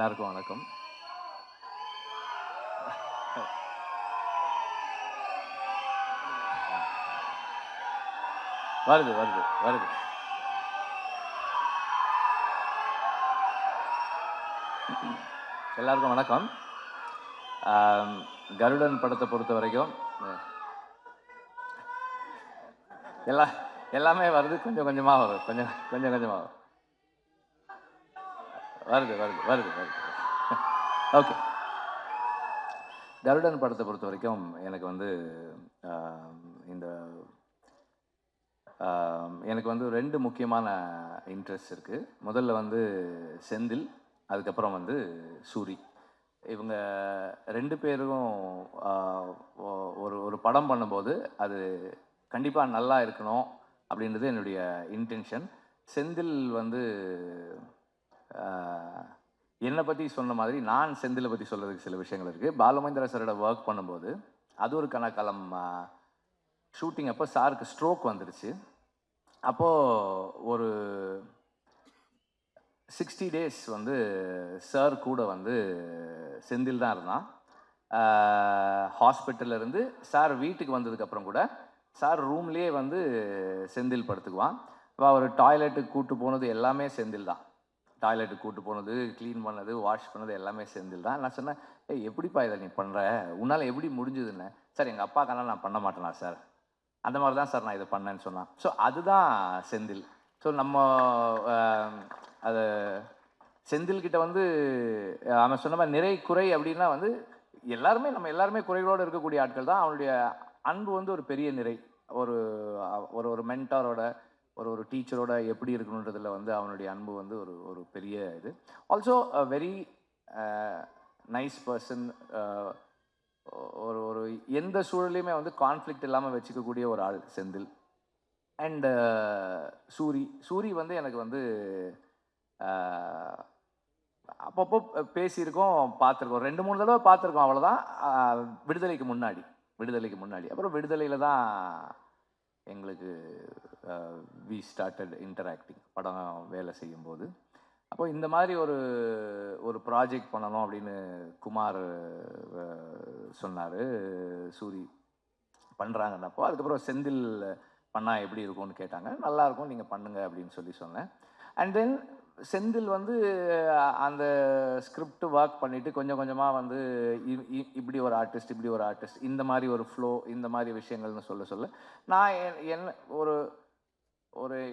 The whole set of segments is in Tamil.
எல்லாருக்கும் வணக்கம். வருது வருது வருது. எல்லாருக்கும் வணக்கம். கருடன் படத்தை பொறுத்த வரைக்கும் எல்லாமே வருது, கொஞ்சம் கொஞ்சமாக வரும், கொஞ்சம் கொஞ்சமாக வரும். வருது வருது வருது வருது. ஓகே, கருடன் படத்தை பொறுத்த வரைக்கும் எனக்கு வந்து எனக்கு வந்து 2 முக்கியமான இன்ட்ரெஸ்ட் இருக்குது. முதல்ல வந்து செந்தில், அதுக்கப்புறம் வந்து சூரி. இவங்க 2 பேரும் ஒரு படம் பண்ணும்போது அது கண்டிப்பாக நல்லா இருக்கணும் அப்படின்றது என்னுடைய இன்டென்ஷன். செந்தில் வந்து என்னை பற்றி சொன்ன மாதிரி நான் செந்திலை பற்றி சொல்கிறதுக்கு சில விஷயங்கள் இருக்குது. பாலுமகேந்திரா சாரோட ஒர்க் பண்ணும்போது அது ஒரு கனகாலம் ஷூட்டிங் அப்போ சாருக்கு ஸ்ட்ரோக் வந்துடுச்சு. அப்போது ஒரு 60 days வந்து சார் கூட வந்து செந்தில் தான் இருந்தான். ஹாஸ்பிட்டல்லேருந்து சார் வீட்டுக்கு வந்ததுக்கப்புறம் கூட சார் ரூம்லேயே வந்து செந்தில் படுத்துக்குவான். அவர் டாய்லெட்டுக்கு கூப்பிட்டு போனது எல்லாமே செந்தில் தான். டாய்லெட்டுக்கு கூப்பிட்டு போனது, க்ளீன் பண்ணது, வாஷ் பண்ணது எல்லாமே செந்தில் தான். நான் சொன்னேன், எப்படிப்பா இதை நீ பண்ணுற, உன்னால் எப்படி முடிஞ்சதுன்னு. சார் எங்கள் அப்பாக்கெல்லாம் நான் பண்ண மாட்டேனா சார், அந்த மாதிரி தான் சார் நான் இதை பண்ணேன்னு சொன்னான். ஸோ அதுதான் செந்தில். ஸோ நம்ம அது செந்தில்கிட்ட வந்து அவன் சொன்ன மாதிரி நிறை குறை அப்படின்னா வந்து நம்ம எல்லாருமே குறைகளோடு இருக்கக்கூடிய ஆட்கள் தான். அவனுடைய அன்பு வந்து ஒரு பெரிய நிறை. ஒரு ஒரு மென்டாரோட ஒரு டீச்சரோட எப்படி இருக்கணுன்றதில் வந்து அவனுடைய அன்பு வந்து ஒரு பெரிய இது. Also a very nice person. ஒரு எந்த சூழலையுமே வந்து கான்ஃப்ளிக்ட் இல்லாமல் வச்சுக்கக்கூடிய ஒரு ஆள் செந்தில். அண்டு சூரி வந்து எனக்கு வந்து அப்பப்போ பேசியிருக்கோம், பார்த்துருக்கோம், 2-3 தடவை பார்த்துருக்கோம், அவ்வளோதான். விடுதலைக்கு முன்னாடி அப்புறம் விடுதலையில் தான் எங்களுக்கு வி ஸ்டார்டட் இன்டராக்டிங், படம் வேலை செய்யும்போது. அப்போ இந்த மாதிரி ஒரு ப்ராஜெக்ட் பண்ணணும் அப்படின்னு குமார் சொன்னார். சூரி பண்ணுறாங்கன்னப்போ அதுக்கப்புறம் செந்தில் பண்ணால் எப்படி இருக்கும்னு கேட்டாங்க. நல்லாயிருக்கும், நீங்கள் பண்ணுங்க அப்படின்னு சொன்னேன். அண்ட் தென் செந்தில் வந்து அந்த ஸ்கிரிப்ட் ஒர்க் பண்ணிவிட்டு கொஞ்சம் கொஞ்சமாக வந்து இப்படி ஒரு ஆர்டிஸ்ட் இந்த மாதிரி ஒரு ஃப்ளோ, இந்த மாதிரி விஷயங்கள்னு சொல்ல நான் என்ன ஒரு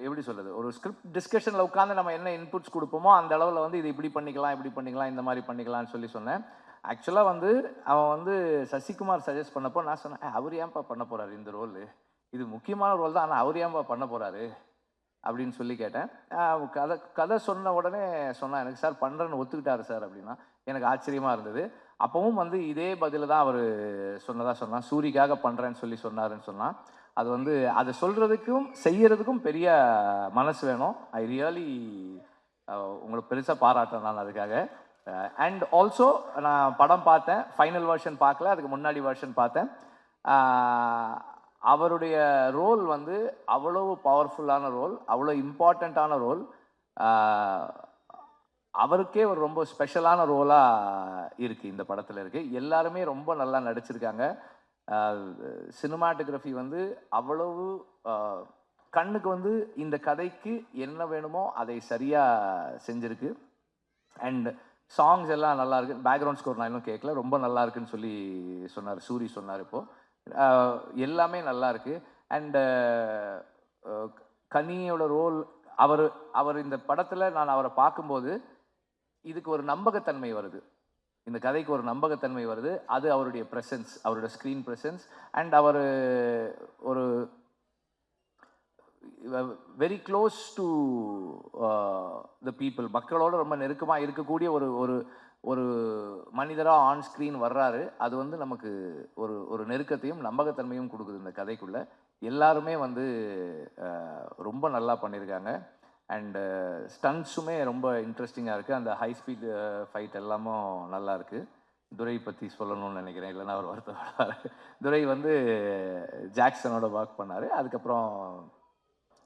எப்படி சொல்கிறது, ஒரு ஸ்கிரிப்ட் டிஸ்கஷனில் உட்காந்து நம்ம என்ன இன்புட்ஸ் கொடுப்போமோ அந்த அளவில் வந்து இது இப்படி பண்ணிக்கலாம், இந்த மாதிரி பண்ணிக்கலாம்னு சொன்னேன். ஆக்சுவலாக வந்து அவன் வந்து சசிகுமார் சஜஸ்ட் பண்ணப்போ நான் சொன்னேன், அவர் ஏன்பா பண்ண போகிறாரு இந்த ரோல், இது முக்கியமான ரோல் தான், ஆனால் அவர் ஏன்பா பண்ண போகிறாரு அப்படின்னு கேட்டேன். கதை சொன்ன உடனே சொன்னான், எனக்கு சார் பண்ணுறேன்னு ஒத்துக்கிட்டாரு சார் அப்படின்னா. எனக்கு ஆச்சரியமாக இருந்தது. அப்பவும் வந்து இதே பதில் தான் அவர் சொன்னான், சூரிக்காக பண்ணுறேன்னு சொன்னாருன்னு சொன்னான். அது வந்து அதை சொல்கிறதுக்கும் செய்யறதுக்கும் பெரிய மனசு வேணும். ஐ ரியலி உங்களுக்கு பெருசாக பாராட்டேன் நான் அதுக்காக. அண்ட் ஆல்சோ நான் படம் பார்த்தேன், ஃபைனல் வெர்ஷன் பார்க்கல, அதுக்கு முன்னாடி வெர்ஷன் பார்த்தேன். அவருடைய ரோல் வந்து அவ்வளவு பவர்ஃபுல்லான ரோல், அவ்வளோ இம்பார்ட்டண்ட்டான ரோல், அவருக்கே ஒரு ரொம்ப ஸ்பெஷலான ரோலாக இருக்குது இந்த படத்தில் இருக்குது. எல்லாருமே ரொம்ப நல்லா நடிச்சிருக்காங்க. சினிமாட்டோகிராஃபி வந்து அவ்வளவு கண்ணுக்கு வந்து இந்த கதைக்கு என்ன வேணுமோ அதை சரியாக செஞ்சுருக்கு. அண்ட் சாங்ஸ் எல்லாம் நல்லா இருக்கு. பேக்ரவுண்ட் ஸ்கோர் நான் இன்னும் கேட்கல, ரொம்ப நல்லா இருக்குன்னு சொன்னார், சூரி சொன்னார். இப்போது எல்லாமே நல்லா இருக்கு. அண்டு கனியோட ரோல், அவர் இந்த படத்தில் நான் அவரை பார்க்கும்போது இதுக்கு ஒரு நம்பகத்தன்மை வருது, இந்த கதைக்கு ஒரு நம்பகத்தன்மை வருது. அது அவருடைய ப்ரெசன்ஸ், அவரோட ஸ்க்ரீன் ப்ரெசன்ஸ். அண்ட் அவர் ஒரு very close to the people, மக்களோட ரொம்ப நெருக்கமாக இருக்கக்கூடிய ஒரு மனிதராக ஆன் ஸ்க்ரீன் வர்றாரு. அது வந்து நமக்கு ஒரு நெருக்கத்தையும் நம்பகத்தன்மையும் கொடுக்குது இந்த கதைக்குள்ளே. எல்லாருமே வந்து ரொம்ப நல்லா பண்ணியிருக்காங்க. அண்டு ஸ்டன்ட்ஸுமே ரொம்ப இன்ட்ரெஸ்டிங்காக இருக்குது. அந்த ஹை ஸ்பீட் ஃபைட் எல்லாமும் நல்லா இருக்குது. துரை பற்றி சொல்லணும்னு நினைக்கிறேன், இல்லைன்னா அவர் வருத்தப்படுவார். துரை வந்து ஜாக்சனோட ஒர்க் பண்ணார். அதுக்கப்புறம்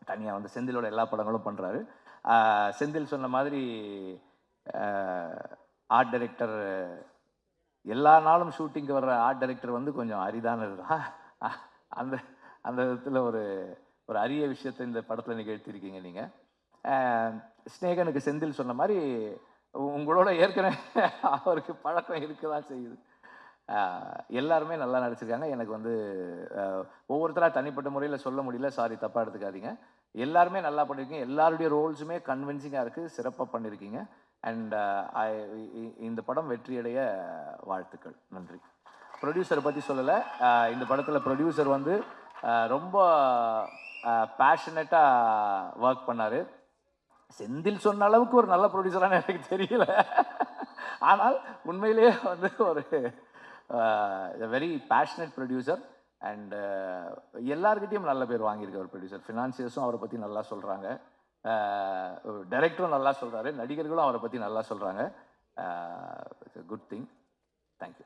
தனியாக வந்து செந்திலோட எல்லா படங்களும் பண்ணுறாரு. செந்தில் சொன்ன மாதிரி ஆர்ட் டைரக்டர் எல்லா நாளும் ஷூட்டிங்க்கு வர்ற ஆர்ட் டைரக்டர் வந்து கொஞ்சம் அரிதானது தான். அந்த அந்த விதத்தில் ஒரு ஒரு அரிய விஷயத்தை இந்த படத்தில் நிகழ்த்தியிருக்கீங்க நீங்கள். ஸ்நேகனுக்கு செந்தில் சொன்ன மாதிரி உங்களோட ஏற்கனவே அவருக்கு பழக்கம் இருக்க தான் செய்யுது. எல்லாருமே நல்லா நடிச்சிருக்காங்க. எனக்கு வந்து ஒவ்வொருத்தராக தனிப்பட்ட முறையில் சொல்ல முடியல, சாரி தப்பாக எடுத்துக்காதீங்க. எல்லாருமே நல்லா பண்ணியிருக்கீங்க. எல்லாருடைய ரோல்ஸுமே கன்வின்சிங்காக இருக்குது, சிறப்பாக பண்ணியிருக்கீங்க. அண்ட் இந்த படம் வெற்றியடைய வாழ்த்துக்கள். நன்றி. ப்ரொடியூசரை பற்றி சொல்லலை. இந்த படத்தில் ப்ரொடியூசர் வந்து ரொம்ப பேஷனட்டாக ஒர்க் பண்ணார். செந்தில் சொன்ன அளவுக்கு ஒரு நல்ல ப்ரொடியூசரானு எனக்கு தெரியல. ஆனால் உண்மையிலேயே வந்து ஒரு வெரி பேஷனட் ப்ரொடியூசர். அண்ட் எல்லார்கிட்டையும் நல்ல பேர் வாங்கியிருக்க ஒரு ப்ரொடியூசர். ஃபினான்சியர்ஸும் அவரை பற்றி நல்லா சொல்கிறாங்க, டைரக்டரும் நல்லா சொல்கிறாரு, நடிகர்களும் அவரை பற்றி நல்லா சொல்கிறாங்க. Good thing. தேங்க்யூ.